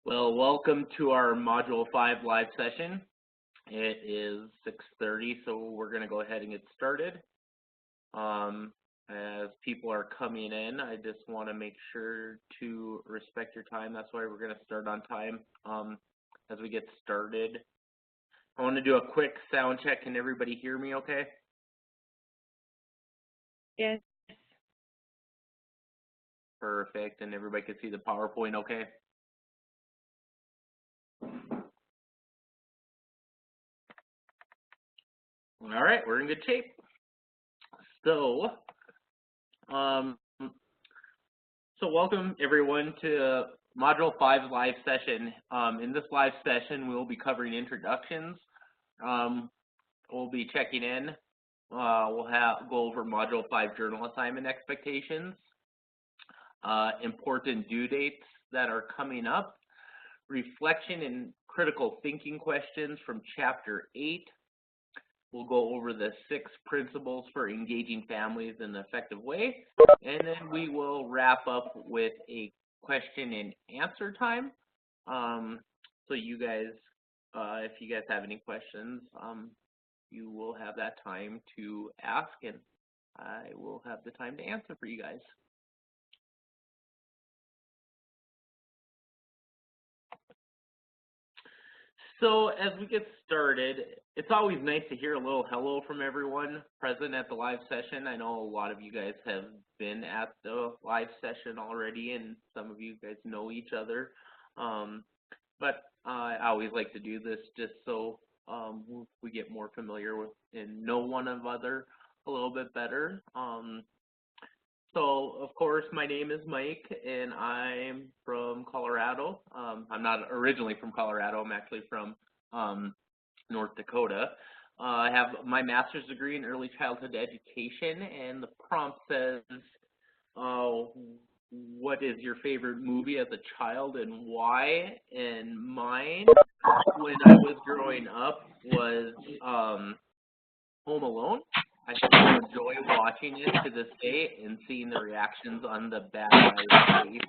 Well, welcome to our Module 5 live session. It is 6:30, so we're going to go ahead and get started. As people are coming in, I just want to make sure to respect your time. That's why we're going to start on time. As we get started, I want to do a quick sound check. Can everybody hear me okay? Yes. Perfect. And everybody can see the PowerPoint okay? All right, we're in good shape. So welcome everyone to Module 5 live session. In this live session, we'll be covering introductions. We'll be checking in. We'll go over Module 5 journal assignment expectations, important due dates that are coming up, reflection and critical thinking questions from Chapter 8. We'll go over the 6 principles for engaging families in an effective way, and then we will wrap up with a question and answer time. So you guys, if you guys have any questions, you will have that time to ask, and I will have the time to answer for you guys. So as we get started, it's always nice to hear a little hello from everyone present at the live session. I know a lot of you guys have been at the live session already, and some of you guys know each other. But I always like to do this just so we get more familiar with and know one another a little bit better. So, of course, my name is Mike, and I'm from Colorado. I'm not originally from Colorado. I'm actually from North Dakota. I have my master's degree in early childhood education, and the prompt says, what is your favorite movie as a child and why? And mine, when I was growing up, was Home Alone. I still enjoy watching it to this day and seeing the reactions on the bad guy's face.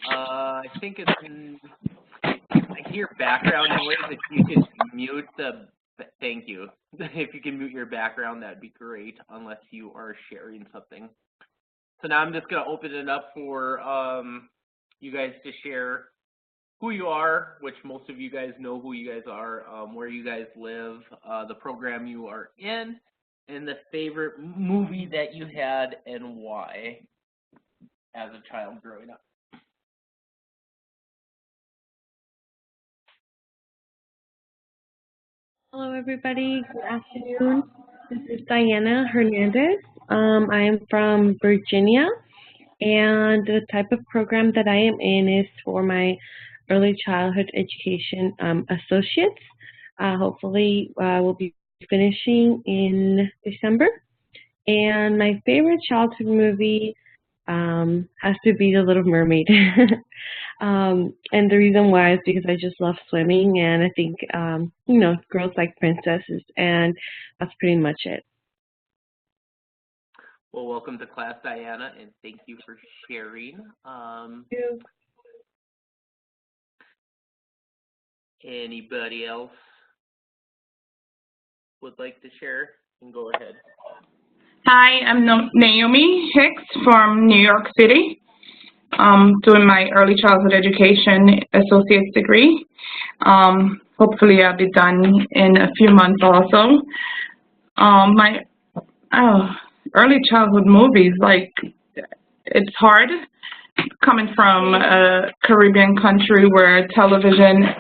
I think it's I hear background noise. If you can mute the, thank you. If you can mute your background, that'd be great, unless you are sharing something. So now I'm just gonna open it up for you guys to share who you are, which most of you guys know who you guys are, where you guys live, the program you are in, and the favorite movie that you had and why as a child growing up. Hello, everybody. Good afternoon. This is Diana Hernandez. I am from Virginia, and the type of program that I am in is for my early childhood education associates. Hopefully, we'll be finishing in December. And my favorite childhood movie has to be The Little Mermaid. And the reason why is because I just love swimming, and I think, girls like princesses, and that's pretty much it. Well, welcome to class, Diana, and thank you for sharing. Thank you. Anybody else would like to share? And go ahead. Hi, I'm Naomi Hicks from New York City, doing my early childhood education associate's degree. Hopefully I'll be done in a few months also. My early childhood movies, like, it's hard coming from a Caribbean country where television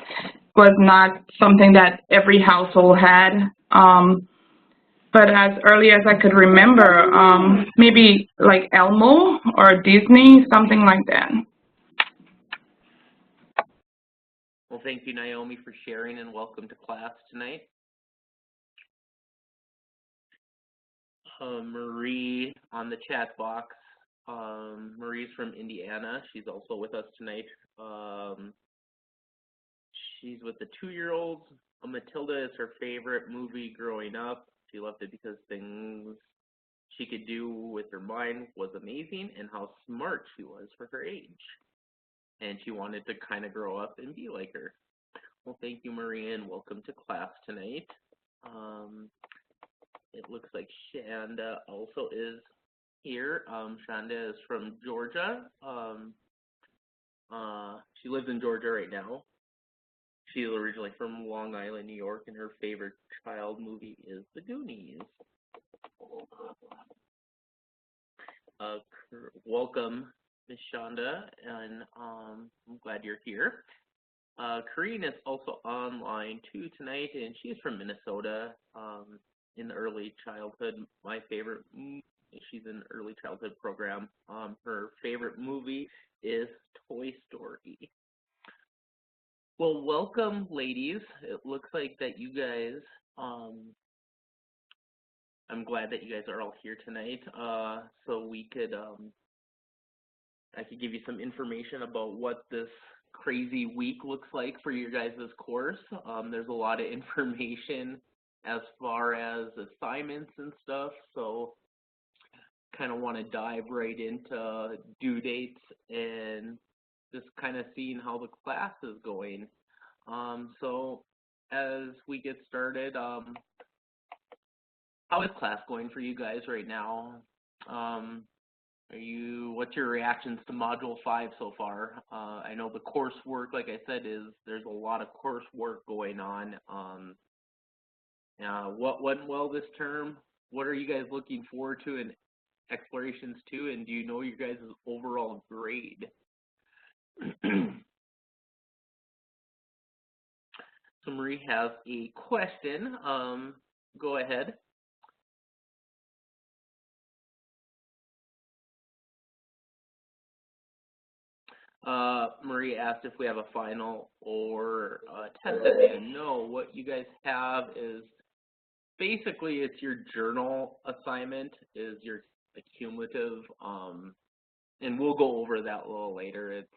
was not something that every household had. But as early as I could remember, maybe like Elmo or Disney, something like that. Well, thank you, Naomi, for sharing, and welcome to class tonight. Marie on the chat box. Marie's from Indiana. She's also with us tonight. She's with the 2-year-olds. Matilda is her favorite movie growing up. She loved it because things she could do with her mind was amazing, and how smart she was for her age. and she wanted to kind of grow up and be like her. Well, thank you, Maria, and welcome to class tonight. It looks like Shanda also is here. Shanda is from Georgia. She lives in Georgia right now. She's originally from Long Island, New York, and her favorite child movie is The Goonies. Welcome, Ms. Shonda, and I'm glad you're here. Karine is also online too tonight, and she's from Minnesota. In early childhood, my favorite, she's in early childhood program. Her favorite movie is Toy Story. Well, welcome, ladies. It looks like that you guys, I'm glad that you guys are all here tonight. So we could, I could give you some information about what this crazy week looks like for your guys' course. There's a lot of information as far as assignments and stuff, so kind of want to dive right into due dates and just kind of seeing how the class is going. So as we get started, how is class going for you guys right now? What's your reactions to Module 5 so far? I know the coursework, like I said, there's a lot of coursework going on. What went well this term? What are you guys looking forward to in explorations 2? And do you know your guys' overall grade? So Marie has a question. Go ahead. Marie asked if we have a final or a test at the end. No, what you guys have is basically it's your journal assignment, is your cumulative, and we'll go over that a little later. It's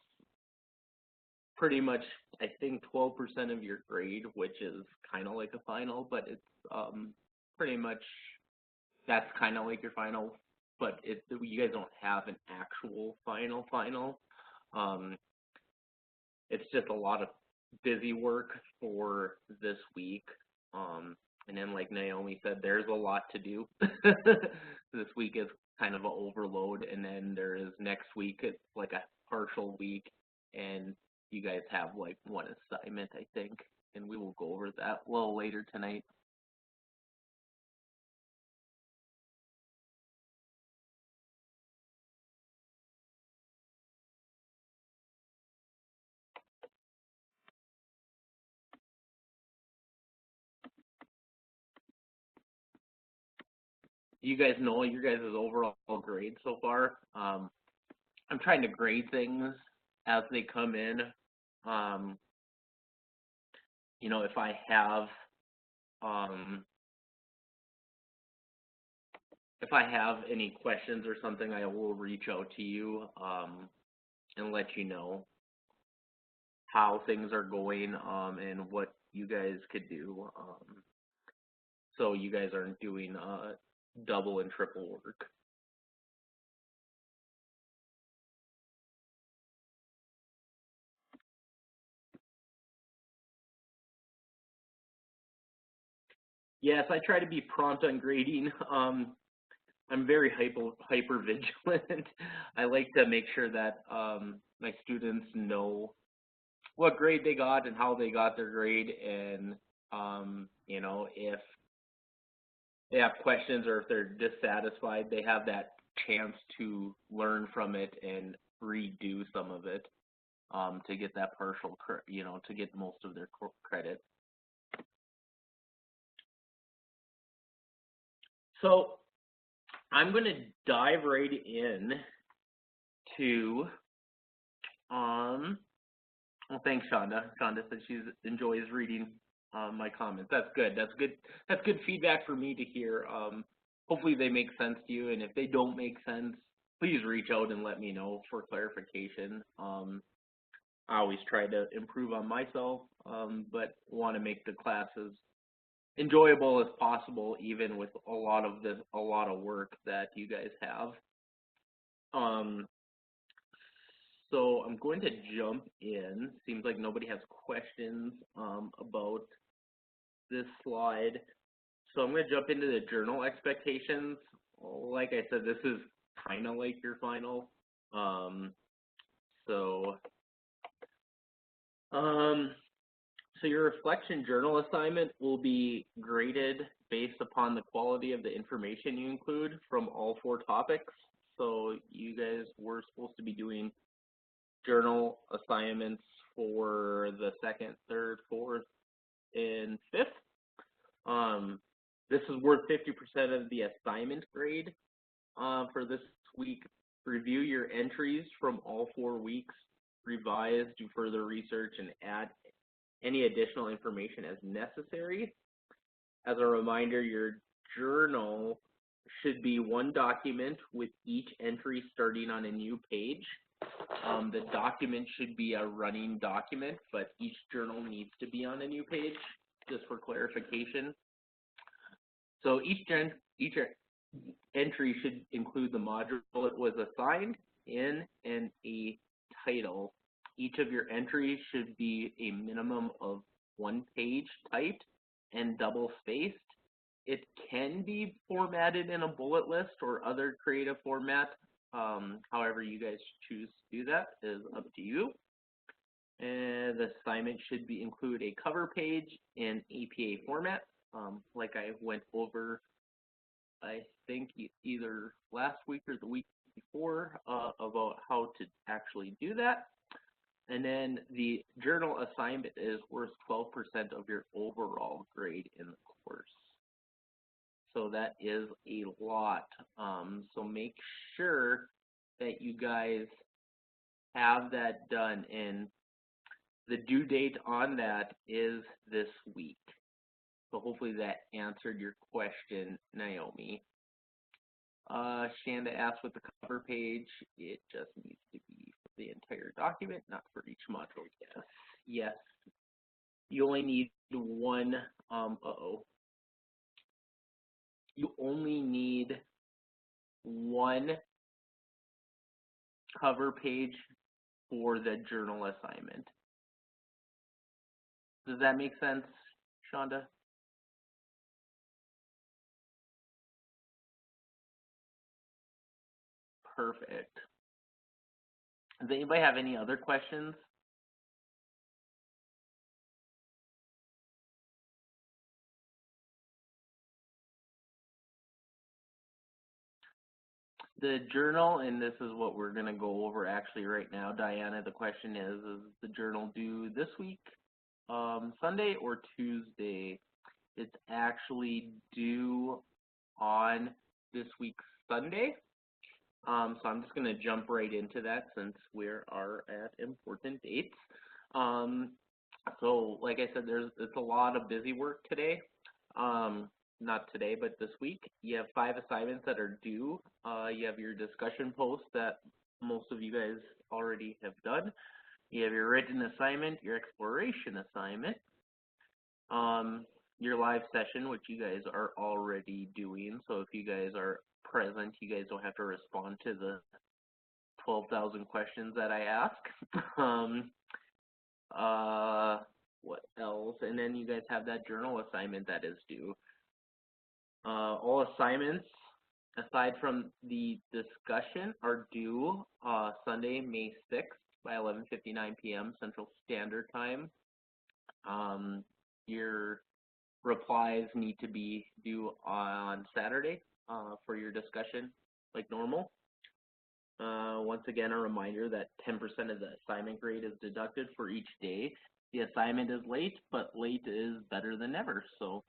pretty much, I think, 12% of your grade, which is kind of like a final, but it's pretty much, that's kind of like your final, but you guys don't have an actual final. It's just a lot of busy work for this week. And then like Naomi said, there's a lot to do. This week is kind of an overload, and then there is next week, it's like a partial week, and you guys have like one assignment, I think, and we will go over that a little later tonight. You guys know your guys' overall grade so far. I'm trying to grade things as they come in. You know, if I have any questions or something, I will reach out to you and let you know how things are going and what you guys could do, so you guys aren't doing double and triple work. Yes, I try to be prompt on grading. I'm very hyper vigilant. I like to make sure that my students know what grade they got and how they got their grade, and you know, if they have questions or if they're dissatisfied, they have that chance to learn from it and redo some of it to get that partial, you know, to get most of their credit. So I'm going to dive right in to, well, thanks, Shonda. Shonda said she enjoys reading my comments. That's good. That's good feedback for me to hear. Hopefully they make sense to you, and if they don't make sense, please reach out and let me know for clarification. I always try to improve on myself, but want to make the classes enjoyable as possible, even with a lot of work that you guys have. So I'm going to jump in. Seems like nobody has questions about this slide. So I'm going to jump into the journal expectations. Like I said, this is kind of like your final. So your reflection journal assignment will be graded based upon the quality of the information you include from all 4 topics. So you guys were supposed to be doing journal assignments for the 2nd, 3rd, 4th, and 5th. This is worth 50% of the assignment grade for this week. Review your entries from all 4 weeks, revise, do further research, and add any additional information as necessary. As a reminder, your journal should be 1 document with each entry starting on a new page. The document should be a running document, but each journal needs to be on a new page, just for clarification. So each entry should include the module it was assigned in and a title. Each of your entries should be a minimum of 1 page typed and double spaced. It can be formatted in a bullet list or other creative format. However you guys choose to do that is up to you. And the assignment should include a cover page in APA format, like I went over, I think either last week or the week before, about how to actually do that. And then the journal assignment is worth 12% of your overall grade in the course. So that is a lot. So make sure that you guys have that done, and the due date on that is this week. So hopefully that answered your question, Naomi. Shanda asked with the cover page, it just needs to be for the entire document, not for each module. Yes, yes. You only need 1, you only need 1 cover page for the journal assignment. Does that make sense, Shanda? Perfect. Does anybody have any other questions? The journal, and this is what we're going to go over actually right now, Diana, the question is the journal due this week, Sunday or Tuesday? It's actually due on this week's Sunday. So I'm just going to jump right into that since we are at important dates. So like I said, it's a lot of busy work today. Not today, but this week. You have 5 assignments that are due. You have your discussion post that most of you guys already have done. You have your written assignment, your exploration assignment, your live session, which you guys are already doing. So if you guys are present, you guys don't have to respond to the 12,000 questions that I ask. What else? And then you guys have that journal assignment that is due. All assignments, aside from the discussion, are due Sunday, May 6th by 11:59 p.m. Central Standard Time. Your replies need to be due on Saturday for your discussion, like normal. Once again, a reminder that 10% of the assignment grade is deducted for each day. The assignment is late, but late is better than never, so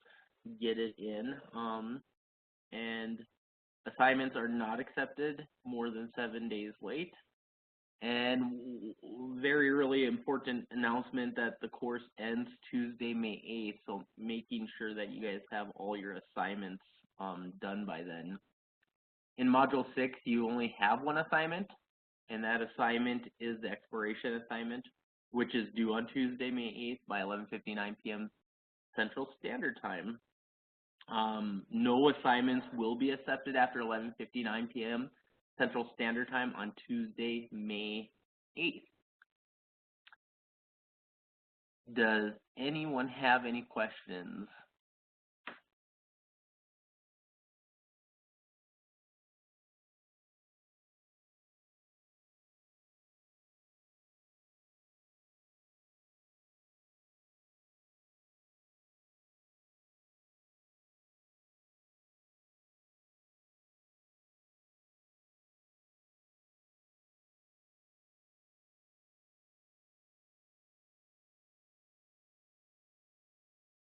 get it in. And assignments are not accepted more than 7 days late. And very really important announcement that the course ends Tuesday, May 8th, so making sure that you guys have all your assignments done by then. In Module 6, you only have 1 assignment, and that assignment is the exploration assignment, which is due on Tuesday, May 8th by 11:59 p.m. Central Standard Time. No assignments will be accepted after 11:59 p.m. Central Standard Time on Tuesday, May 8th. Does anyone have any questions?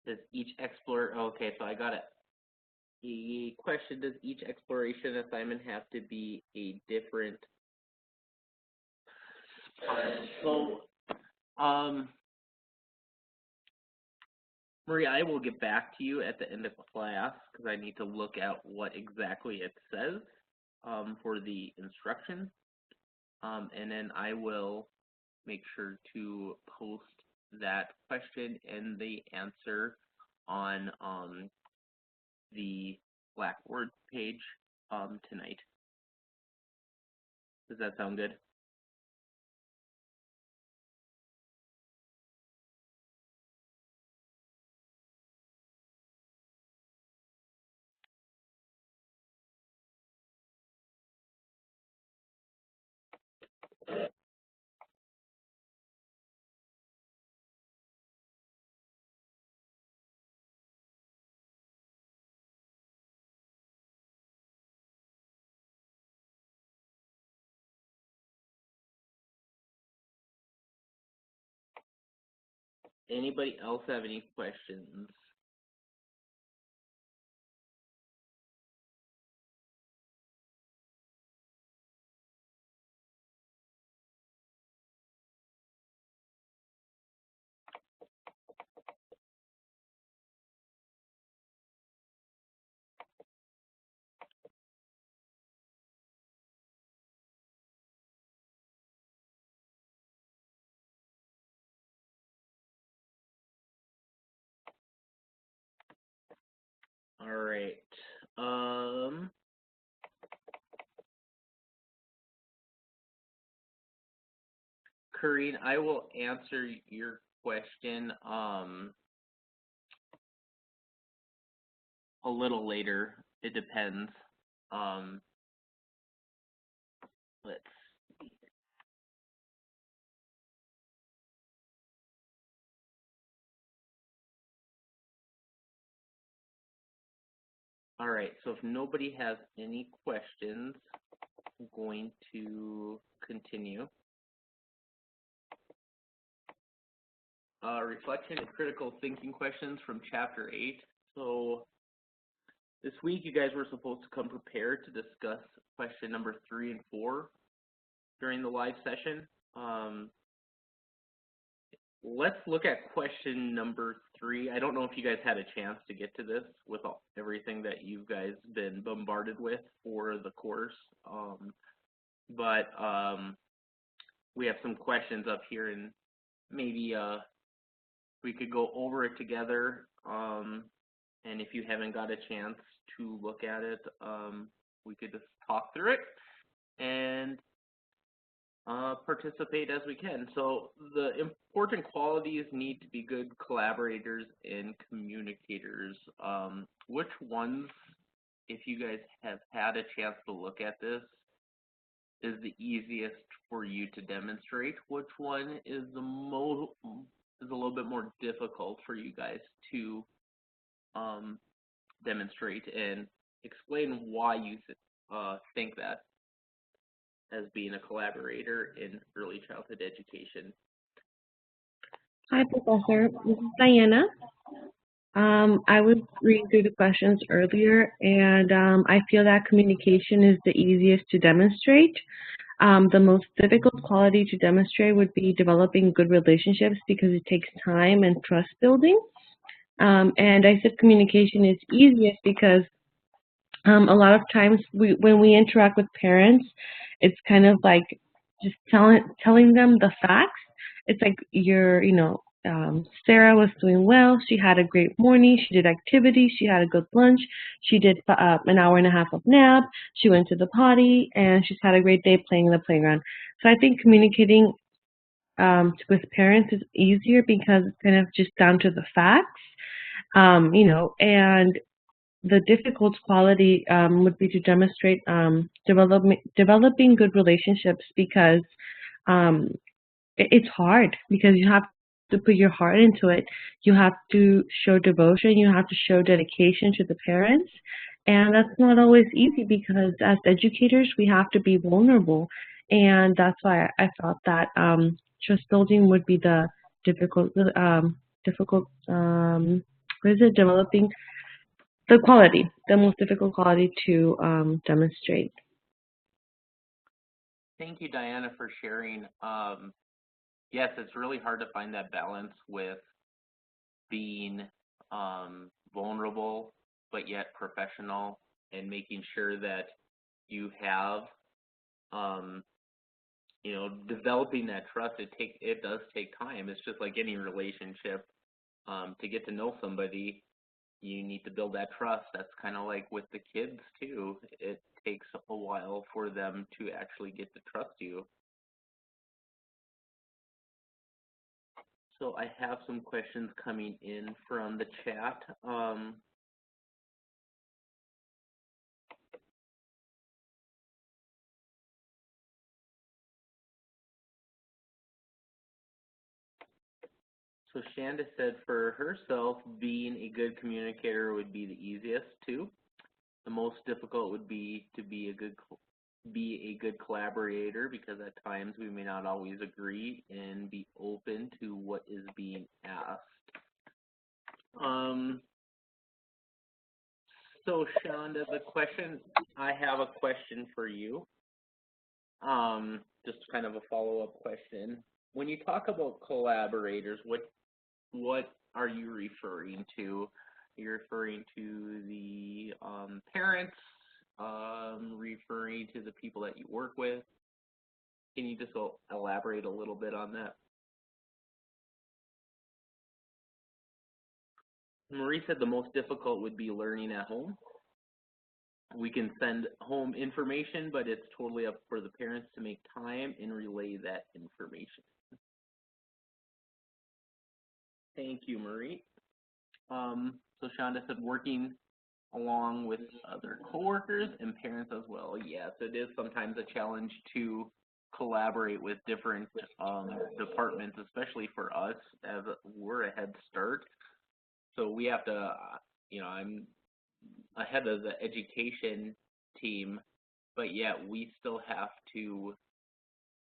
Does each okay, so I got it. A question, does each exploration assignment have to be a different spot? So, Maria, I will get back to you at the end of class because I need to look at what exactly it says for the instruction. And then I will make sure to post that question and the answer on the Blackboard page tonight. Does that sound good? Anybody else have any questions? All right. Corrine, I will answer your question a little later. It depends. Let's see. All right, so if nobody has any questions, I'm going to continue. Reflection and critical thinking questions from Chapter 8. So this week you guys were supposed to come prepared to discuss question number 3 and 4 during the live session. Let's look at question number 3. I don't know if you guys had a chance to get to this with everything that you guys been bombarded with for the course, but we have some questions up here, and maybe we could go over it together, and if you haven't got a chance to look at it, we could just talk through it and participate as we can. So the important qualities need to be good collaborators and communicators. Which ones, if you guys have had a chance to look at this, is the easiest for you to demonstrate? Which one is a little bit more difficult for you guys to demonstrate, and explain why you think that as being a collaborator in early childhood education? Hi, Professor. This is Diana. I was reading through the questions earlier, and I feel that communication is the easiest to demonstrate. The most difficult quality to demonstrate would be developing good relationships, because it takes time and trust building. And I said communication is easiest because a lot of times when we interact with parents, it's kind of like just telling them the facts. It's like Sarah was doing well. She had a great morning. She did activities. She had a good lunch. She did an hour and a half of nap. She went to the potty, and she's had a great day playing in the playground. So I think communicating with parents is easier because it's kind of just down to the facts, and the difficult quality would be to demonstrate developing good relationships because um, it's hard because you have to put your heart into it. You have to show devotion. You have to show dedication to the parents. And that's not always easy because as educators, we have to be vulnerable. And that's why I felt that trust building would be the difficult, what is it, developing the most difficult quality to demonstrate. Thank you, Diana, for sharing. Yes, it's really hard to find that balance with being vulnerable, but yet professional, and making sure that you have, developing that trust. It does take time. It's just like any relationship. To get to know somebody, you need to build that trust. That's kind of like with the kids too. It takes a while for them to actually get to trust you. So I have some questions coming in from the chat. So Shanda said for herself, being a good communicator would be the easiest too. The most difficult would be to be a good collaborator because at times we may not always agree and be open to what is being asked. So Shanda, I have a question for you. Just kind of a follow-up question. When you talk about collaborators, what are you referring to? You're referring to the parents, referring to the people that you work with. Can you just elaborate a little bit on that? Marie said the most difficult would be learning at home. We can send home information, but it's totally up for the parents to make time and relay that information. Thank you, Marie. So Shonda said working along with other coworkers and parents as well. Yes, it is sometimes a challenge to collaborate with different departments, especially for us as we're a head start. So we have to, I'm ahead of the education team, but yet we still have to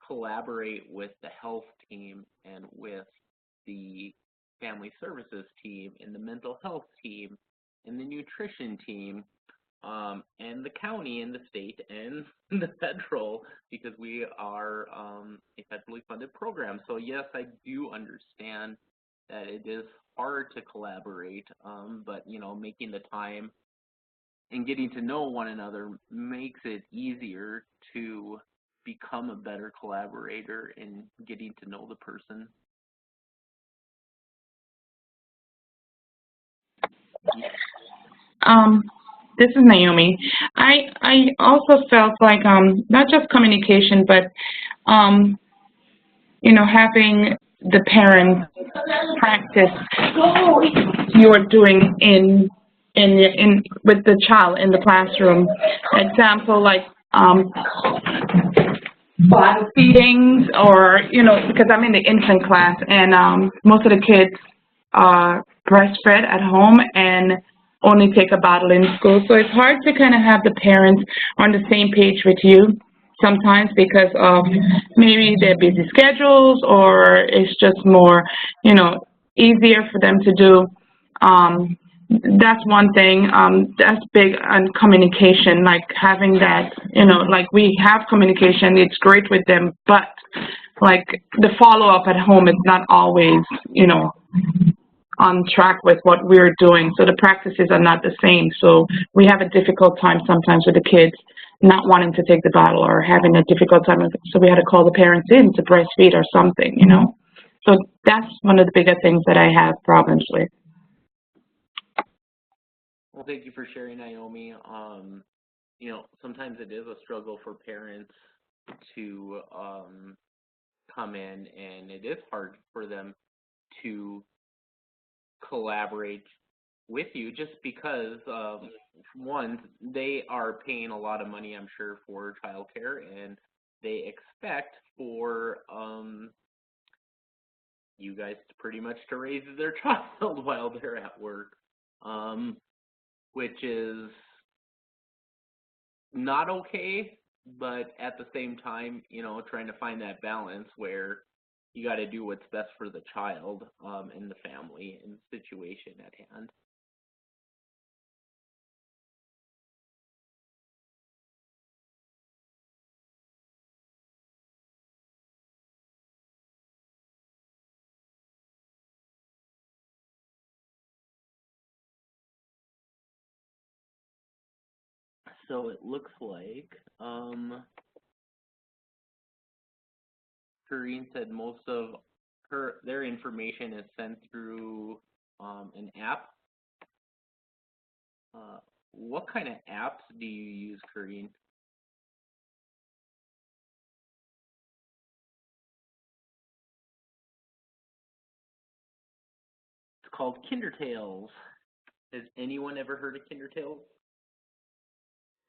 collaborate with the health team and with the family services team and the mental health team and the nutrition team and the county and the state and the federal, because we are a federally funded program. So yes, I do understand that it is hard to collaborate, but making the time and getting to know one another makes it easier to become a better collaborator and getting to know the person. This is Naomi. I also felt like not just communication, but having the parents practice you are doing in with the child in the classroom. Example like bottle feedings, or because I'm in the infant class, and most of the kids are breastfed at home and only take a bottle in school. So it's hard to kind of have the parents on the same page with you sometimes because of maybe their busy schedules, or it's just more, easier for them to do. That's one thing. That's big on communication, like having that, like we have communication, it's great with them, but like the follow-up at home is not always, on track with what we're doing. So the practices are not the same. So we have a difficult time sometimes with the kids not wanting to take the bottle or having a difficult time. So we had to call the parents in to breastfeed or something, So that's one of the bigger things that I have problems with. Well, thank you for sharing, Naomi. Sometimes it is a struggle for parents to come in, and it is hard for them to collaborate with you just because, one, they are paying a lot of money, I'm sure, for childcare, and they expect for you guys to pretty much to raise their child while they're at work, which is not okay, but at the same time, trying to find that balance where you got to do what's best for the child and the family and the situation at hand. So it looks like Corrine said most of their information is sent through an app. What kind of apps do you use, Corrine? It's called Kindertales. Has anyone ever heard of Kindertales?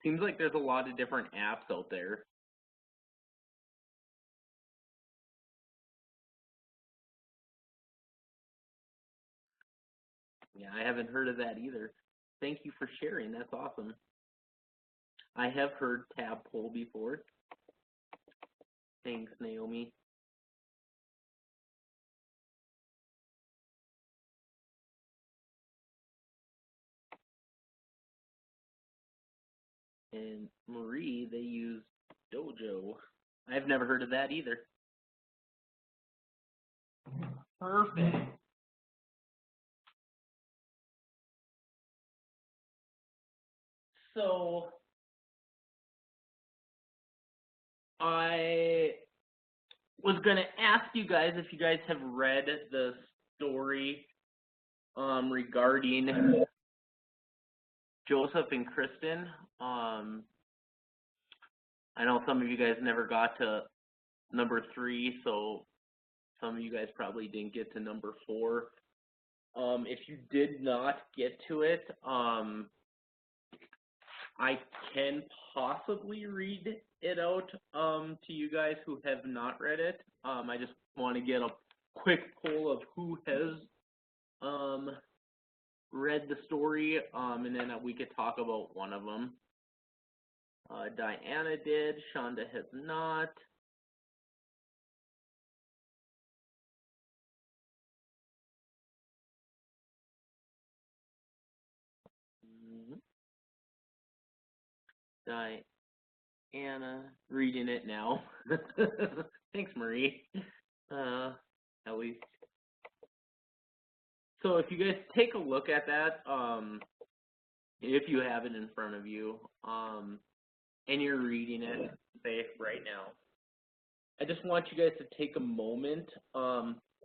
Seems like there's a lot of different apps out there. Yeah, I haven't heard of that either. Thank you for sharing. That's awesome. I have heard Tabpole before. Thanks, Naomi. And Marie, they use Dojo. I've never heard of that either. Perfect. So I was going to ask you guys if you guys have read the story regarding Joseph and Kristen. I know some of you guys never got to number 3, so some of you guys probably didn't get to number 4. If you did not get to it, I can possibly read it out to you guys who have not read it. I just want to get a quick poll of who has read the story, and then we could talk about one of them. Diana did, Shonda has not. Diana, reading it now. Thanks, Marie. At least. So if you guys take a look at that, if you have it in front of you, and you're reading it, say right now, I just want you guys to take a moment,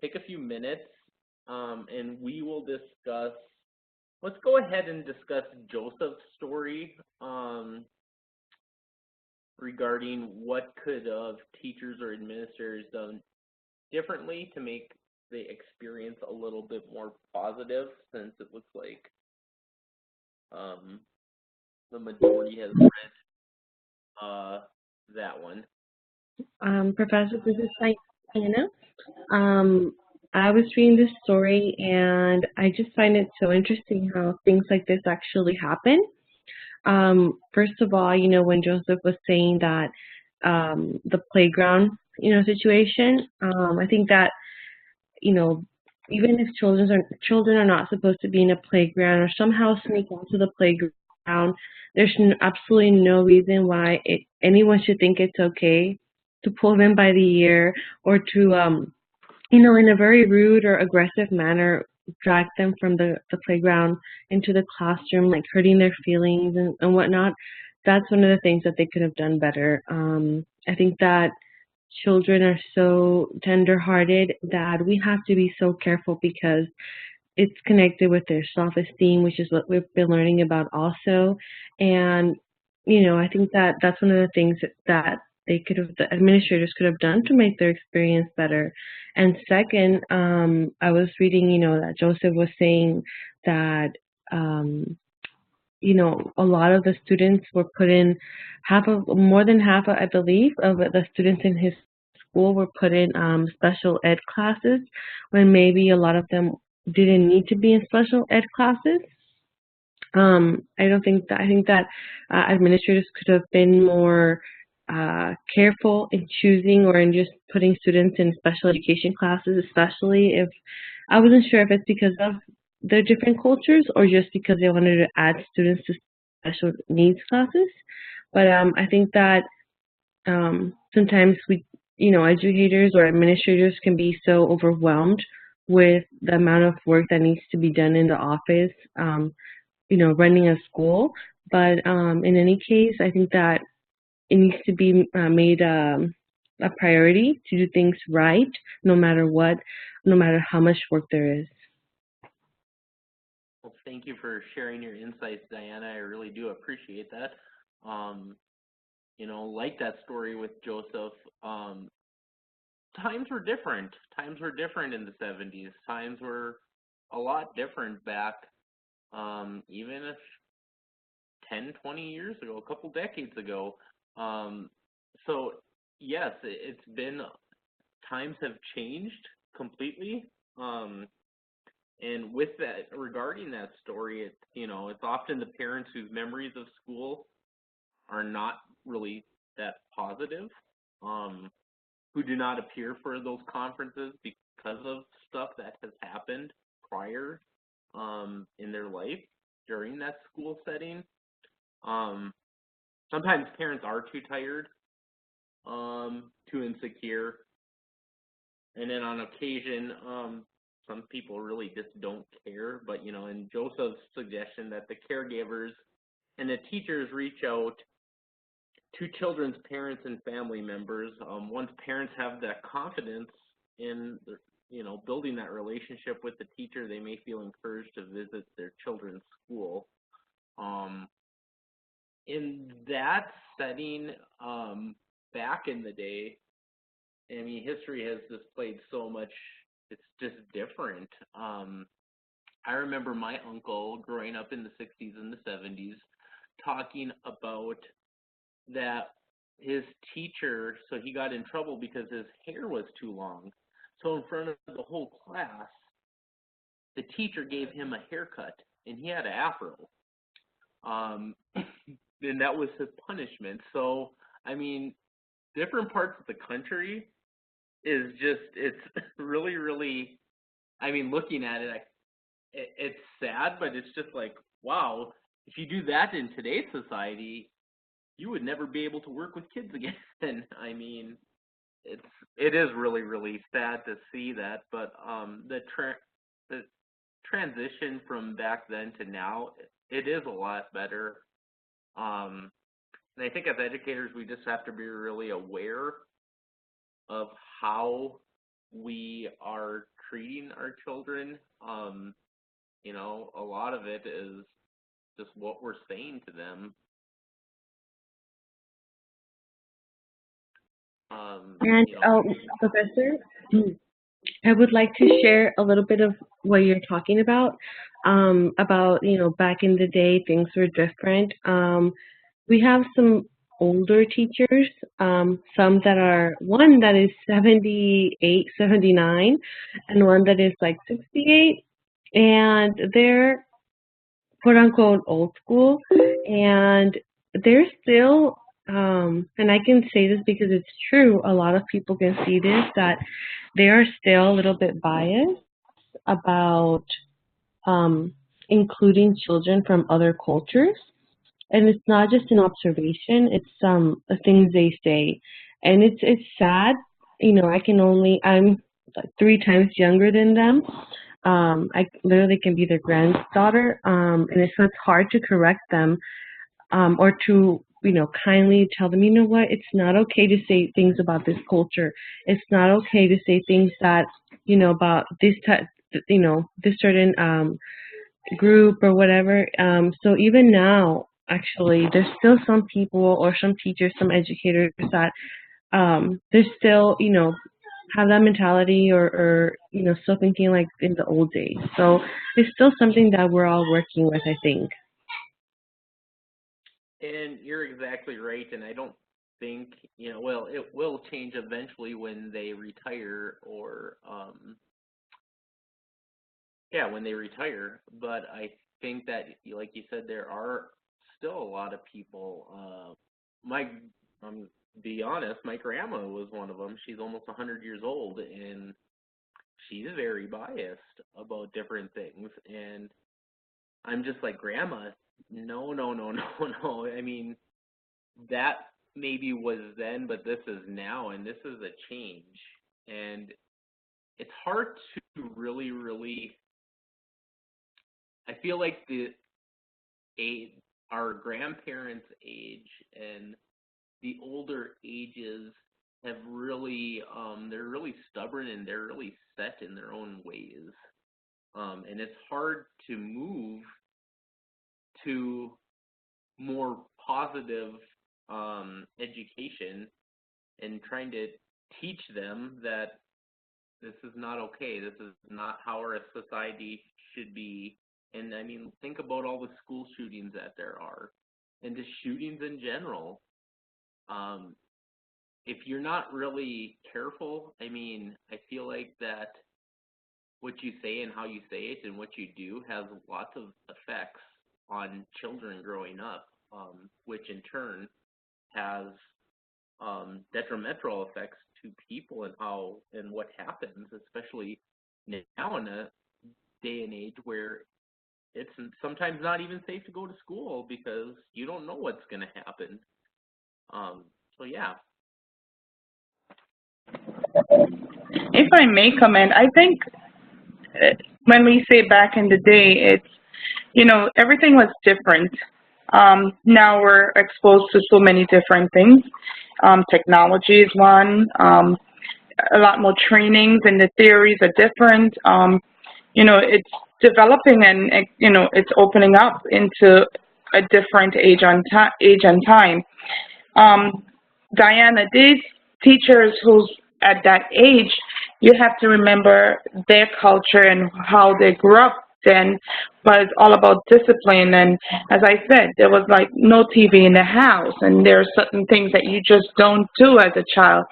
take a few minutes, and we will discuss. Let's go ahead and discuss Joseph's story regarding what could teachers or administrators done differently to make the experience a little bit more positive, since it looks like the majority has read that one. Professor, this is Diana. I was reading this story, and I just find it so interesting how things like this actually happen. First of all, when Joseph was saying that the playground, situation, I think that, even if children are not supposed to be in a playground or somehow sneak onto the playground, there's absolutely no reason why anyone should think it's okay to pull them by the ear or to in a very rude or aggressive manner, drag them from the playground into the classroom, like hurting their feelings and whatnot. That's one of the things that they could have done better. I think that children are so tender-hearted that we have to be so careful because it's connected with their self-esteem, which is what we've been learning about also. And, I think that that's one of the things that the administrators could have done to make their experience better. And second, I was reading, that Joseph was saying that, a lot of the students were put in more than half, I believe, of the students in his school were put in special ed classes when maybe a lot of them didn't need to be in special ed classes. I think that administrators could have been more careful in choosing or in just putting students in special education classes, especially if I wasn't sure if it's because of their different cultures or just because they wanted to add students to special needs classes. But I think that sometimes educators or administrators can be so overwhelmed with the amount of work that needs to be done in the office, running a school. But in any case, I think that it needs to be made a priority to do things right, no matter what, no matter how much work there is. Well, thank you for sharing your insights, Diana. I really do appreciate that. Like that story with Joseph, times were different. Times were different in the 70s. Times were a lot different back, even if 10, 20 years ago, a couple decades ago. So yes, it's been, times have changed completely. And with that, regarding that story, it's often the parents whose memories of school are not really that positive, who do not appear for those conferences because of stuff that has happened prior in their life during that school setting. Sometimes parents are too tired, too insecure, and then on occasion, some people really just don't care. But in Joseph's suggestion that the caregivers and the teachers reach out to children's parents and family members, once parents have that confidence in building that relationship with the teacher, they may feel encouraged to visit their children's school. In that setting, back in the day, I mean, history has displayed so much, it's just different. I remember my uncle growing up in the 60s and the 70s talking about that his teacher, so he got in trouble because his hair was too long. So in front of the whole class, the teacher gave him a haircut, and he had an afro. And that was his punishment. So, I mean, different parts of the country is just, it's really, really, I mean, looking at it, it's sad, but it's just like, wow, if you do that in today's society, you would never be able to work with kids again. I mean, it is really, really sad to see that, but the transition from back then to now, it is a lot better. And I think as educators, we just have to be really aware of how we are treating our children. A lot of it is just what we're saying to them. And Professor, I would like to share a little bit of what you're talking about. Back in the day, things were different. We have some older teachers, some that are, one that is 78, 79, and one that is like 68, and they're quote unquote old school, and they're still, and I can say this because it's true, a lot of people can see this, that they are still a little bit biased about including children from other cultures. And it's not just an observation, it's things they say. And it's sad. I'm 3 times younger than them. I literally can be their granddaughter. And so it's hard to correct them, or to, kindly tell them, you know what, it's not okay to say things about this culture. It's not okay to say things that, about this type, this certain group or whatever. So even now, actually. There's still some people or some teachers, some educators that they're still, have that mentality or still thinking like in the old days. So it's still something that we're all working with, I think. And you're exactly right, and I don't think, well, it will change eventually when they retire or, yeah, when they retire. But I think that, like you said, there are still a lot of people. Be honest, my grandma was one of them. She's almost 100 years old, and she's very biased about different things. And I'm just like, Grandma, no, no, no, no, no. I mean, that maybe was then, but this is now, and this is a change. And it's hard to really, really. I feel like age, our grandparents' age and the older ages have really, they're really stubborn and they're really set in their own ways. And it's hard to move to more positive education and trying to teach them that this is not okay. This is not how our society should be. And I mean, think about all the school shootings that there are, and just shootings in general. Um, if you're not really careful, I mean, I feel like that what you say and how you say it and what you do has lots of effects on children growing up, which in turn has detrimental effects to people and how and what happens, especially now in a day and age where it's sometimes not even safe to go to school because you don't know what's going to happen. So yeah. If I may comment, I think when we say back in the day, it's, everything was different. Now we're exposed to so many different things. Technology is one. A lot more trainings and the theories are different. It's developing and, it's opening up into a different age and time. Diana, these teachers who's at that age, you have to remember their culture and how they grew up then was all about discipline. And as I said, there was like no TV in the house, and there are certain things that you just don't do as a child.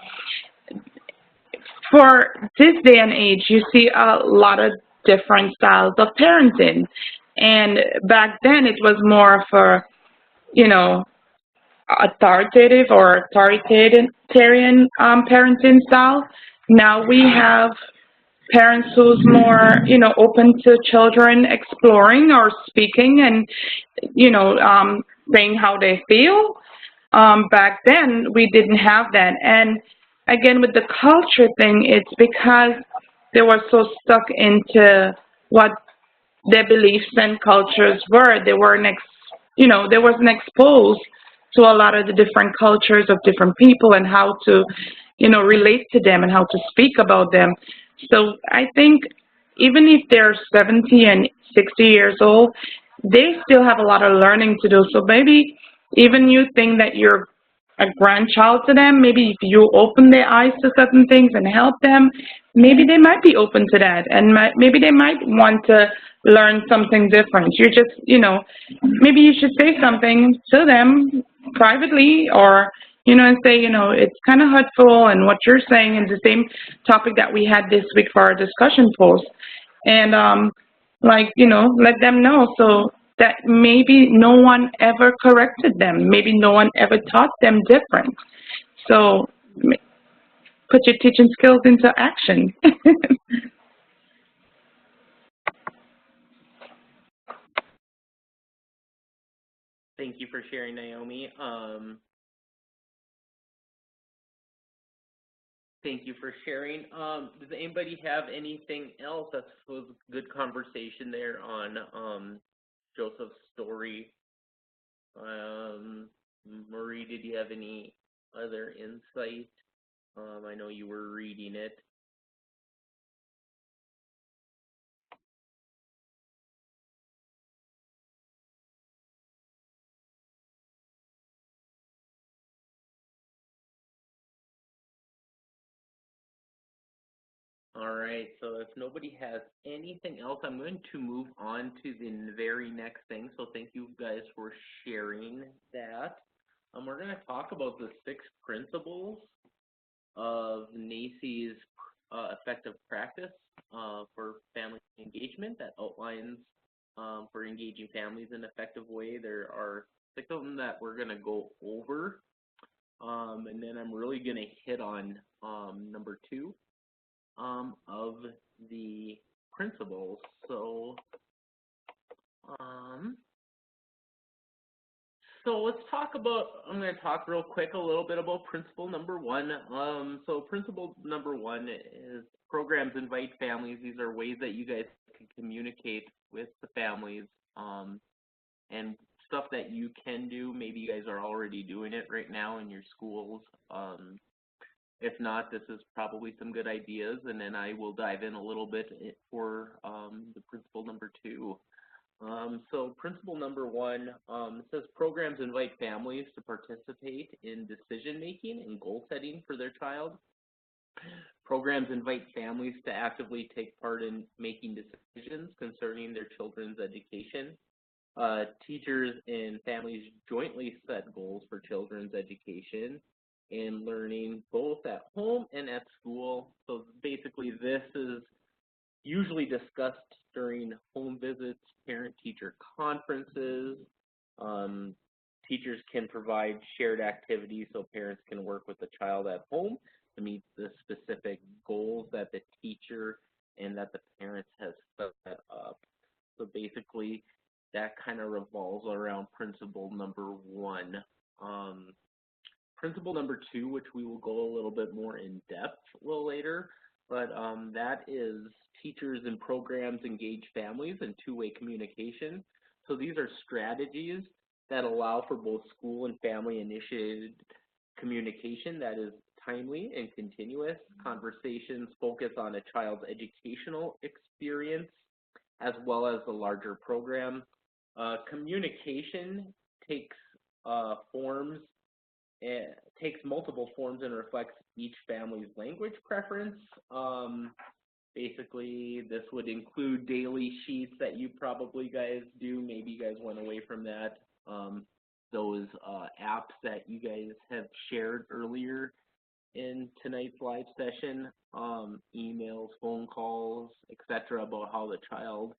For this day and age, you see a lot of different styles of parenting. And back then, it was more for, you know, authoritative or authoritarian parenting style. Now we have parents who's more, open to children exploring or speaking and, saying how they feel. Back then, we didn't have that. And again, with the culture thing, it's because they were so stuck into what their beliefs and cultures were. They weren't, they wasn't exposed to a lot of the different cultures of different people and how to, relate to them and how to speak about them. So I think even if they're 70 and 60 years old, they still have a lot of learning to do. So maybe even you think that you're a grandchild to them, maybe if you open their eyes to certain things and help them, maybe they might be open to that, and maybe they might want to learn something different. You just, maybe you should say something to them privately, or, and say, it's kind of hurtful, and what you're saying is the same topic that we had this week for our discussion post. And, let them know so that maybe no one ever corrected them. Maybe no one ever taught them different. So put your teaching skills into action. Thank you for sharing, Naomi. Thank you for sharing. Does anybody have anything else? That was a good conversation there on Joseph's story. Marie, did you have any other insight? I know you were reading it. All right, so if nobody has anything else, I'm going to move on to the very next thing. So thank you guys for sharing that. We're going to talk about the 6 principles of NACE's effective practice for family engagement that outlines for engaging families in an effective way. There are 6 of them that we're going to go over, and then I'm really going to hit on number 2 of the principles. So, so let's talk about, I'm going to talk real quick a little bit about principle number 1. So principle number 1 is programs invite families. These are ways that you guys can communicate with the families and stuff that you can do. Maybe you guys are already doing it right now in your schools. If not, this is probably some good ideas, and then I will dive in a little bit for the principle number 2. So principle number 1 says programs invite families to participate in decision-making and goal setting for their child. Programs invite families to actively take part in making decisions concerning their children's education. Teachers and families jointly set goals for children's education and learning both at home and at school. So basically this is usually discussed during home visits, parent-teacher conferences. Teachers can provide shared activities so parents can work with the child at home to meet the specific goals that the teacher and that the parents has set up. So basically that kind of revolves around principle number 1. Principle number 2, which we will go a little bit more in depth a little later, but that is teachers and programs engage families in two-way communication. So these are strategies that allow for both school and family-initiated communication that is timely and continuous. Conversations focus on a child's educational experience as well as the larger program. Communication takes multiple forms and reflects each family's language preference. Basically, this would include daily sheets that you probably guys do. Maybe you guys went away from that. Those apps that you guys have shared earlier in tonight's live session, emails, phone calls, etc., about how the child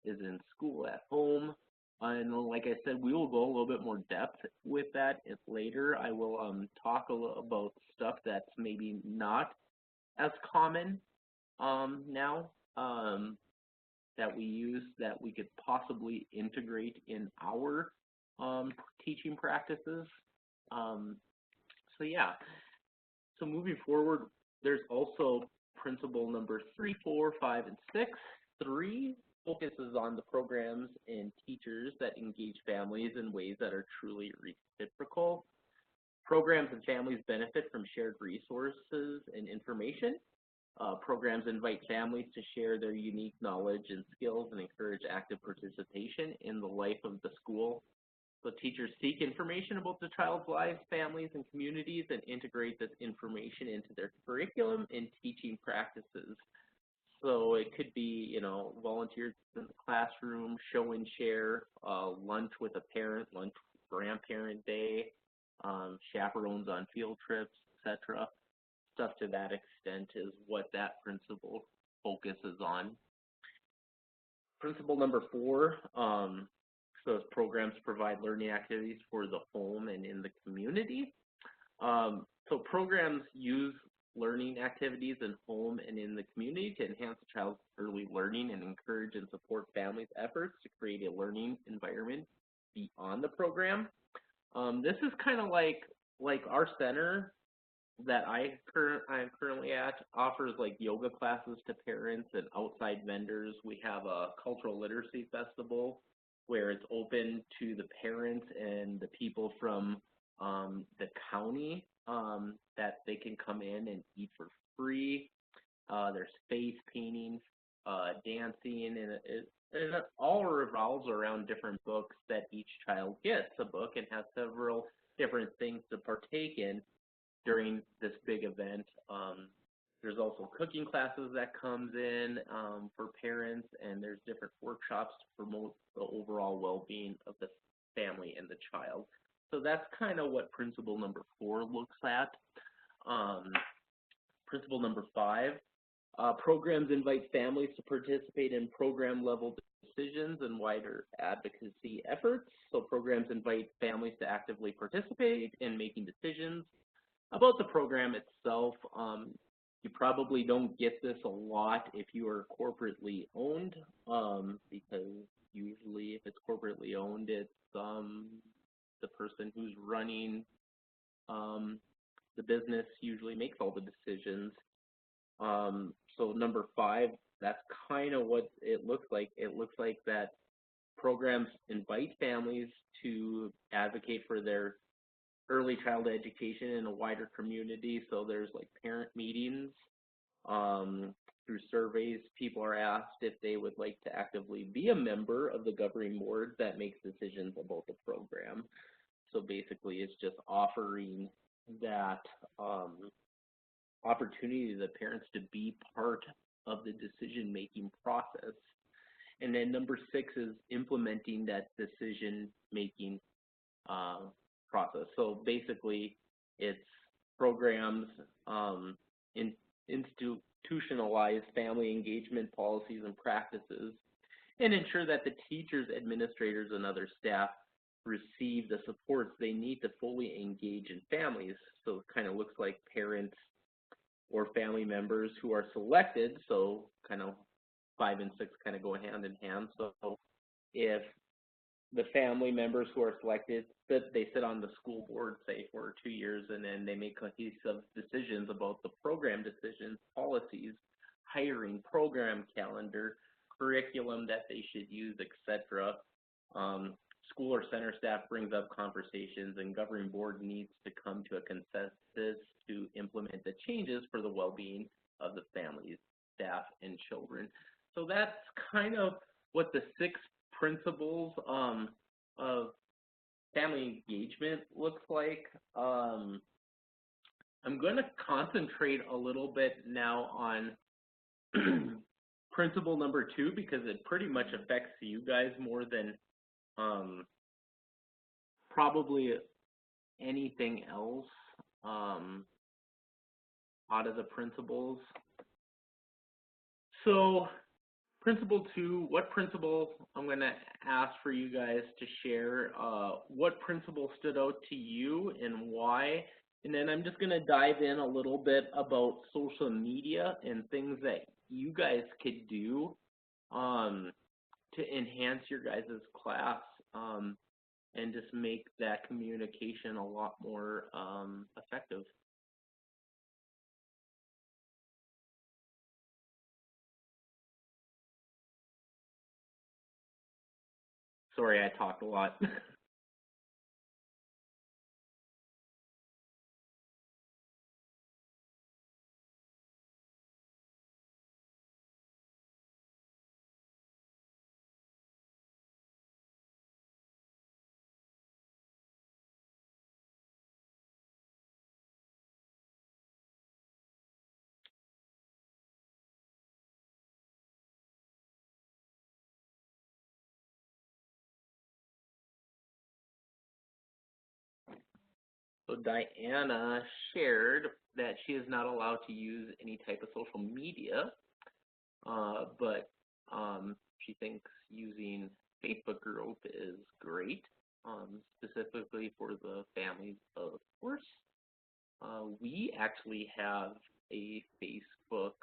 is in school, at home. And like I said, we will go a little bit more depth with that later. I will talk a little about stuff that's maybe not as common now that we use that we could possibly integrate in our teaching practices. So yeah, so moving forward, there's also principle number 3, 4, 5, and 6. 3 focuses on the programs and teachers that engage families in ways that are truly reciprocal. Programs and families benefit from shared resources and information. Programs invite families to share their unique knowledge and skills and encourage active participation in the life of the school. So teachers seek information about the child's lives, families, and communities and integrate this information into their curriculum and teaching practices. So it could be, you know, volunteers in the classroom, show and share, lunch with a parent, lunch grandparent day, chaperones on field trips, etc. Stuff to that extent is what that principle focuses on. Principle number 4 says programs provide learning activities for the home and in the community. So programs use learning activities in home and in the community to enhance a child's early learning and encourage and support families' efforts to create a learning environment beyond the program. This is kind of like our center that I'm currently at offers like yoga classes to parents and outside vendors. We have a cultural literacy festival where it's open to the parents and the people from the county that they can come in and eat for free. There's face painting, dancing, and it all revolves around different books that each child gets a book and has several different things to partake in during this big event There's also cooking classes that comes in for parents, and there's different workshops to promote the overall well-being of the family and the child. So that's kind of what principle number 4 looks at. Principle number 5, programs invite families to participate in program-level decisions and wider advocacy efforts. So programs invite families to actively participate in making decisions about the program itself. You probably don't get this a lot if you are corporately owned, because usually if it's corporately owned, it's the person who's running the business usually makes all the decisions. So number 5, that's kind of what it looks like. It looks like that programs invite families to advocate for their early childhood education in a wider community. So there's like parent meetings. Through surveys, people are asked if they would like to actively be a member of the governing board that makes decisions about the program. So basically, it's just offering that opportunity to the parents to be part of the decision-making process. And then number 6 is implementing that decision-making process. So basically, it's programs institutionalize family engagement policies and practices and ensure that the teachers, administrators, and other staff receive the supports they need to fully engage in families. So it kind of looks like parents or family members who are selected, so kind of 5 and 6 kind of go hand in hand. So if the family members who are selected, they sit on the school board, say, for 2 years, and then they make cohesive decisions about the program decisions, policies, hiring, program calendar, curriculum that they should use, etc. School or center staff brings up conversations, and governing board needs to come to a consensus to implement the changes for the well-being of the families, staff, and children. So that's kind of what the 6 principles of family engagement looks like. I'm going to concentrate a little bit now on principle number 2 because it pretty much affects you guys more than probably anything else out of the principles. So principle 2, what principle, I'm going to ask for you guys to share what principle stood out to you and why. And then I'm just going to dive in a little bit about social media and things that you guys could do to enhance your guys' class and just make that communication a lot more effective. Sorry, I talked a lot. So Diana shared that she is not allowed to use any type of social media, but she thinks using Facebook group is great, specifically for the families, of course. We actually have a Facebook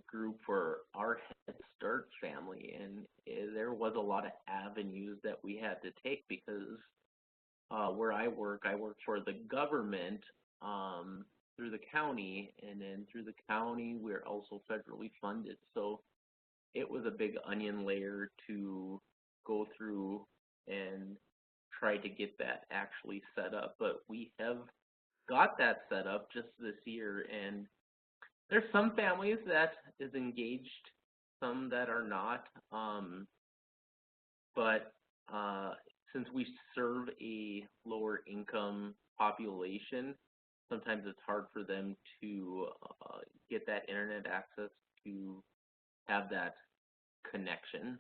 group for our Head Start family, and there was a lot of avenues that we had to take because where I work for the government through the county, and then through the county we're also federally funded. So it was a big onion layer to go through and try to get that actually set up. But we have got that set up just this year, and there's some families that is engaged, some that are not, but since we serve a lower income population, sometimes it's hard for them to get that internet access to have that connection.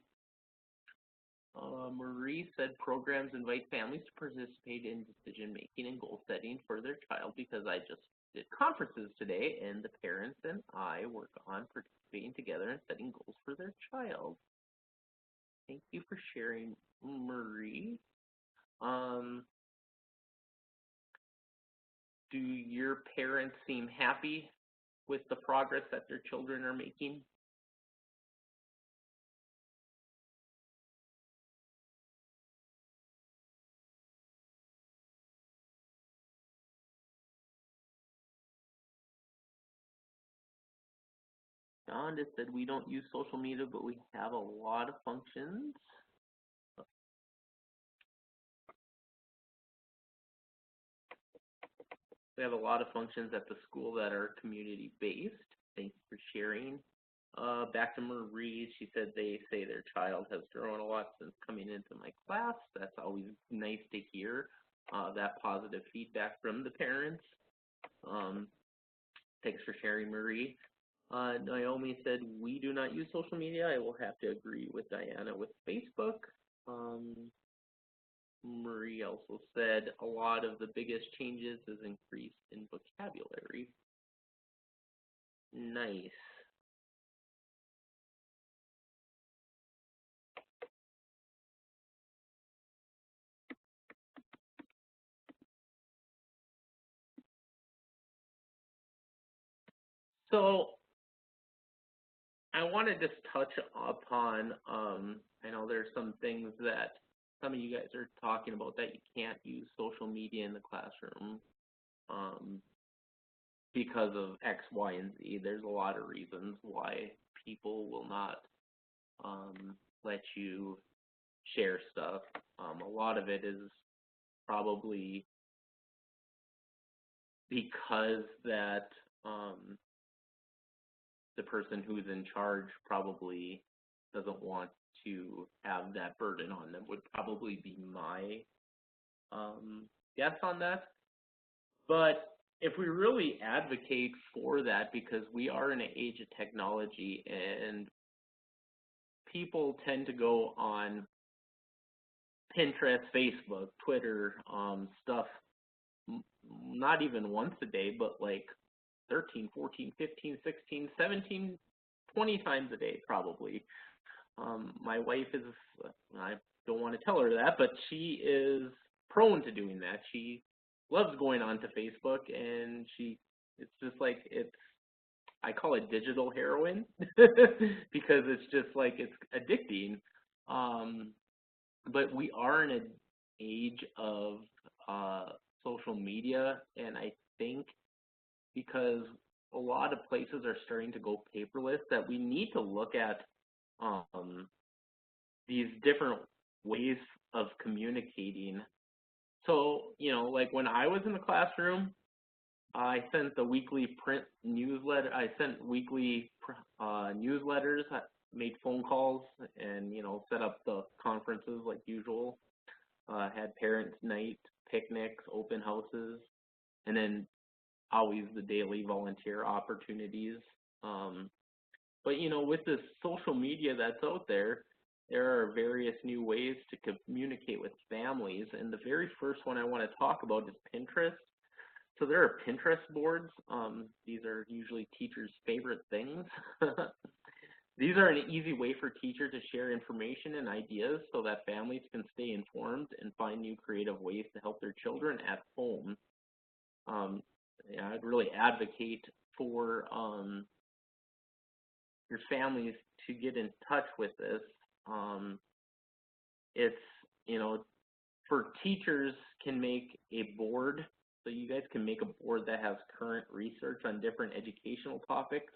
Marie said programs invite families to participate in decision making and goal setting for their child because I just did conferences today and the parents and I work on participating together and setting goals for their child. Thank you for sharing, Marie. Do your parents seem happy with the progress that their children are making? Donda said we don't use social media, but we have a lot of functions. We have a lot of functions at the school that are community-based. Thanks for sharing. Back to Marie, she said they say their child has grown a lot since coming into my class. That's always nice to hear, that positive feedback from the parents. Thanks for sharing, Marie. Naomi said, we do not use social media. I will have to agree with Diana with Facebook. Marie also said a lot of the biggest changes is increase in vocabulary. Nice. So I want to just touch upon, I know there's some things that some of you guys are talking about that you can't use social media in the classroom because of X, Y, and Z. There's a lot of reasons why people will not let you share stuff. A lot of it is probably because that the person who's in charge probably doesn't want to have that burden on them, would probably be my guess on that. But if we really advocate for that, because we are in an age of technology and people tend to go on Pinterest, Facebook, Twitter, stuff, not even once a day, but like 13, 14, 15, 16, 17, 20 times a day probably. My wife is, I don't want to tell her that, but she is prone to doing that. She loves going onto Facebook, and it's just like, I call it digital heroin because it's just like, it's addicting. But we are in an age of social media, and I think because a lot of places are starting to go paperless, that we need to look at these different ways of communicating. So, you know, like when I was in the classroom, I sent the weekly print newsletter. I sent weekly newsletters, made phone calls, and, you know, set up the conferences like usual. Had parents' night, picnics, open houses, and then always the daily volunteer opportunities. But, you know, with this social media that's out there, there are various new ways to communicate with families. And the very first one I want to talk about is Pinterest. So there are Pinterest boards. These are usually teachers' favorite things. These are an easy way for teachers to share information and ideas so that families can stay informed and find new creative ways to help their children at home. Yeah, I'd really advocate for your families to get in touch with this. It's, you know, for teachers can make a board, so you guys can make a board that has current research on different educational topics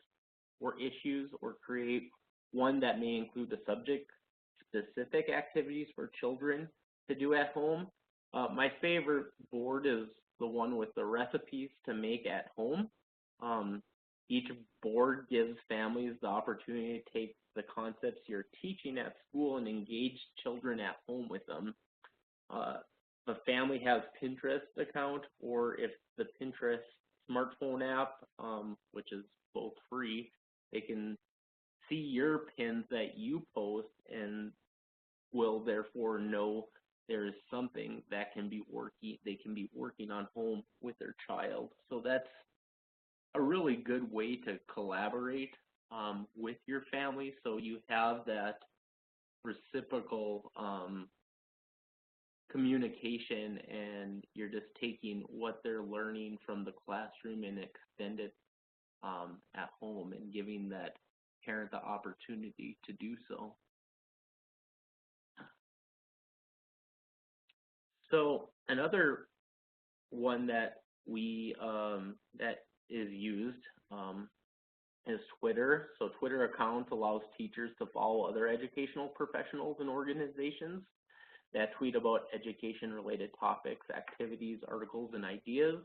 or issues, or create one that may include the subject-specific activities for children to do at home. My favorite board is the one with the recipes to make at home. Each board gives families the opportunity to take the concepts you're teaching at school and engage children at home with them. If a family has Pinterest account, or if the Pinterest smartphone app, which is both free. They can see your pins that you post and will therefore know there is something that they can be working on home with their child. So that's a really good way to collaborate with your family, so you have that reciprocal communication, and you're just taking what they're learning from the classroom and extend it at home, and giving that parent the opportunity to do so. So another one that that is used is Twitter. So Twitter account allows teachers to follow other educational professionals and organizations that tweet about education-related topics, activities, articles, and ideas.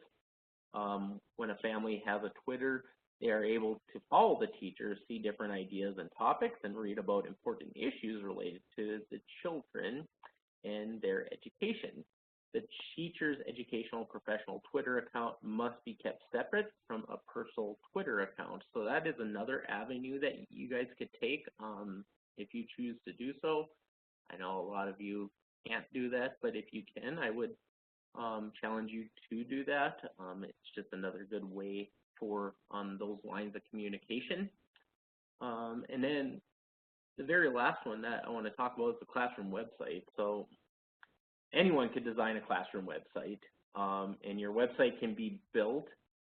When a family has a Twitter, they are able to follow the teachers, see different ideas and topics, and read about important issues related to the children and their education. The teacher's educational professional Twitter account must be kept separate from a personal Twitter account. So that is another avenue that you guys could take if you choose to do so. I know a lot of you can't do that, but if you can, I would challenge you to do that. It's just another good way for those lines of communication. And then the very last one that I want to talk about is the classroom website. So anyone could design a classroom website, and your website can be built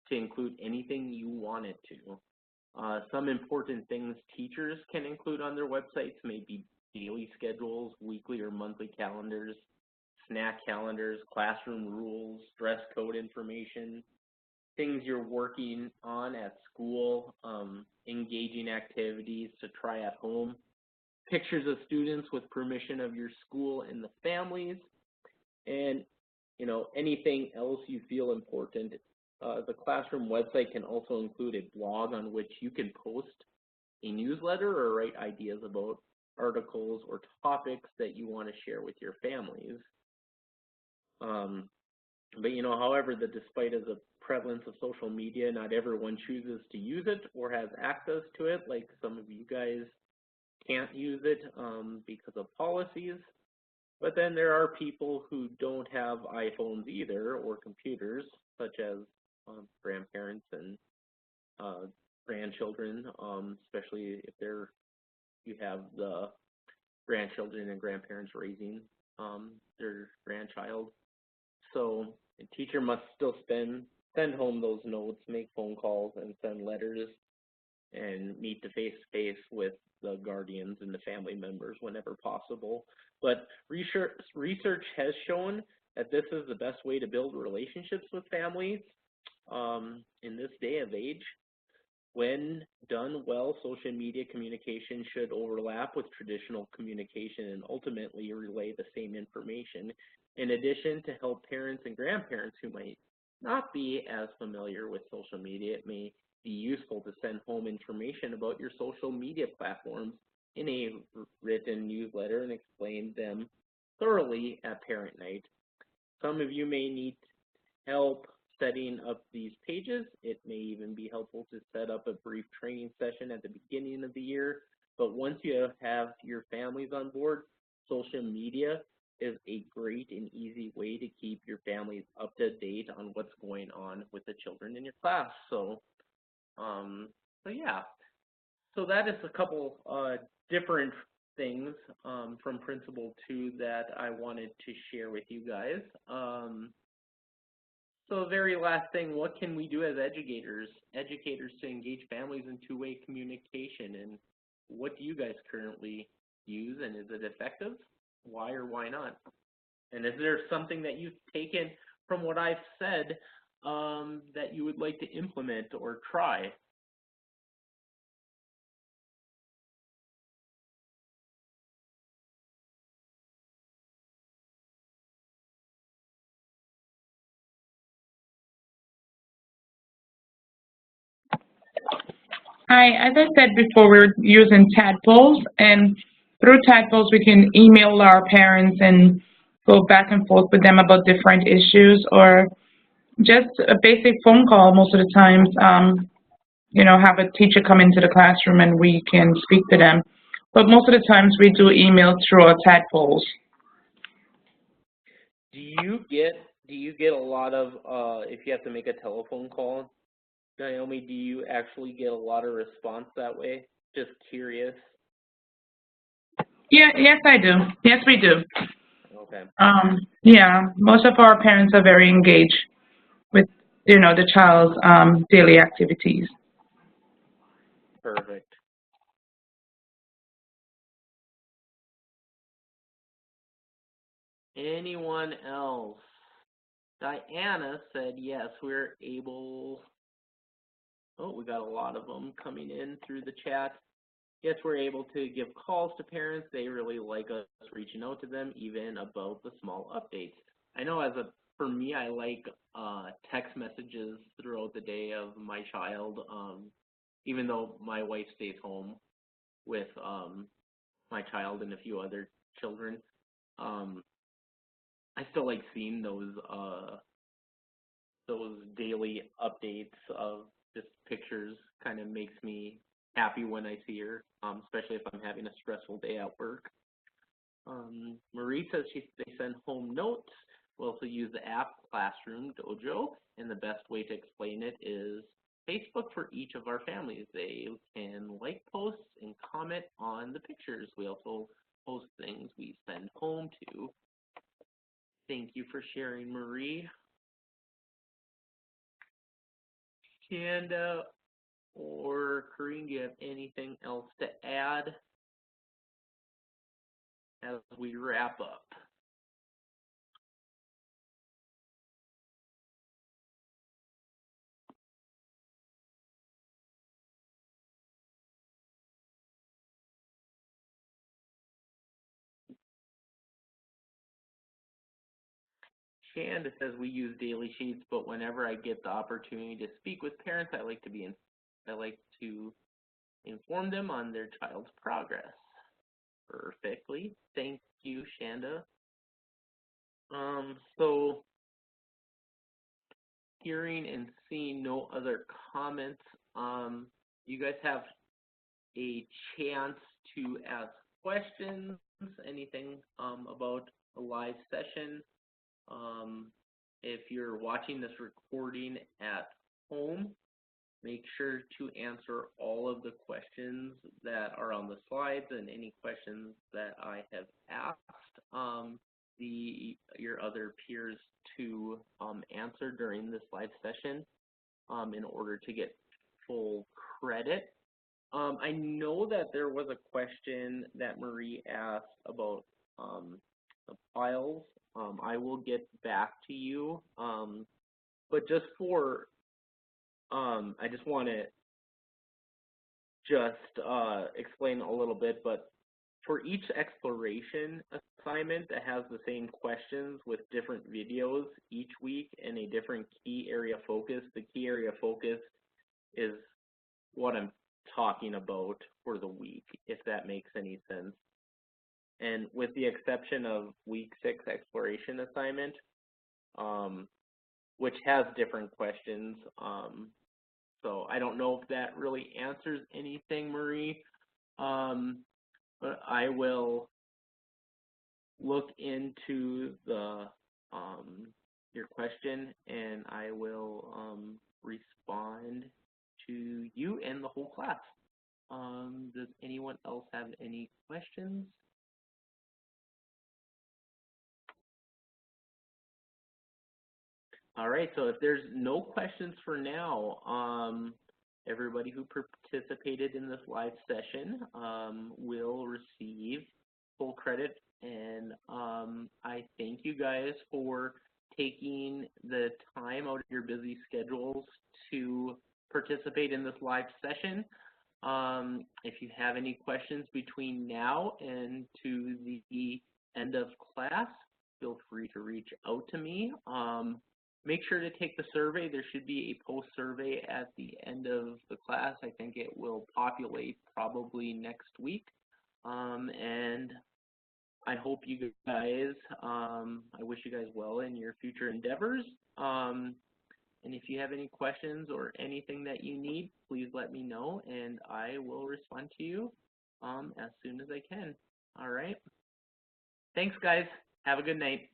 to include anything you want it to. Some important things teachers can include on their websites may be daily schedules, weekly or monthly calendars, snack calendars, classroom rules, dress code information, things you're working on at school, engaging activities to try at home, pictures of students with permission of your school and the families, and anything else you feel important. The classroom website can also include a blog on which you can post a newsletter or write ideas about articles or topics that you want to share with your families. But however, despite of the prevalence of social media, not everyone chooses to use it or has access to it. Like some of you guys can't use it because of policies. But then there are people who don't have iPhones either, or computers, such as grandparents and grandchildren, especially if you have the grandchildren and grandparents raising their grandchild. So a teacher must still send home those notes, make phone calls, and send letters, and meet face-to-face with the guardians and the family members whenever possible. But research has shown that this is the best way to build relationships with families in this day of age. When done well, social media communication should overlap with traditional communication and ultimately relay the same information. In addition, to help parents and grandparents who might not be as familiar with social media, it may be useful to send home information about your social media platforms in a written newsletter and explain them thoroughly at parent night. Some of you may need help setting up these pages. It may even be helpful to set up a brief training session at the beginning of the year. But once you have your families on board, social media is a great and easy way to keep your families up to date on what's going on with the children in your class. So yeah. So that is a couple different things from Principle 2 that I wanted to share with you guys. So the very last thing, what can we do as educators to engage families in two-way communication, and what do you guys currently use, and is it effective? Why or why not? And is there something that you've taken from what I've said that you would like to implement or try? Hi, as I said before, we're using tadpoles, and through tadpoles we can email our parents and go back and forth with them about different issues, or Just a basic phone call most of the times. You know, have a teacher come into the classroom and we can speak to them. But most of the times we do email through our tadpoles. Do you get a lot of if you have to make a telephone call, Naomi, do you actually get a lot of response that way? Just curious. Yeah, yes, I do. Yes, we do. Okay. Yeah, most of our parents are very engaged with, you know, the child's daily activities. Perfect. Anyone else? Diana said yes, we're able. Oh, we got a lot of them coming in through the chat. Yes, we're able to give calls to parents. They really like us reaching out to them, even about the small updates. I know for me, I like text messages throughout the day of my child, even though my wife stays home with my child and a few other children. I still like seeing those daily updates of just pictures. Kind of makes me happy when I see her, especially if I'm having a stressful day at work. Marie says they send home notes. We also use the app Classroom Dojo, and the best way to explain it is Facebook for each of our families. They can like posts and comment on the pictures. We also post things we send home to. Thank you for sharing, Marie. Shanda or Corinne, do you have anything else to add as we wrap up? Shanda says we use daily sheets, but whenever I get the opportunity to speak with parents, I like to inform them on their child's progress. Perfectly. Thank you, Shanda. So hearing and seeing no other comments, you guys have a chance to ask questions, anything about a live session. If you're watching this recording at home, make sure to answer all of the questions that are on the slides and any questions that I have asked your other peers to answer during this live session in order to get full credit. I know that there was a question that Marie asked about the files. I will get back to you, but just for I just want to explain a little bit, but for each exploration assignment that has the same questions with different videos each week and a different key area focus, the key area focus is what I'm talking about for the week, if that makes any sense. And with the exception of week 6 exploration assignment, which has different questions, so I don't know if that really answers anything, Marie, but I will look into your question and I will respond to you and the whole class. Does anyone else have any questions? All right, so if there's no questions for now, everybody who participated in this live session will receive full credit, and I thank you guys for taking the time out of your busy schedules to participate in this live session. If you have any questions between now and to the end of class, feel free to reach out to me. Make sure to take the survey. There should be a post survey at the end of the class. I think it will populate probably next week. And I hope you guys, I wish you guys well in your future endeavors. And if you have any questions or anything that you need, please let me know, and I will respond to you as soon as I can. All right. Thanks, guys. Have a good night.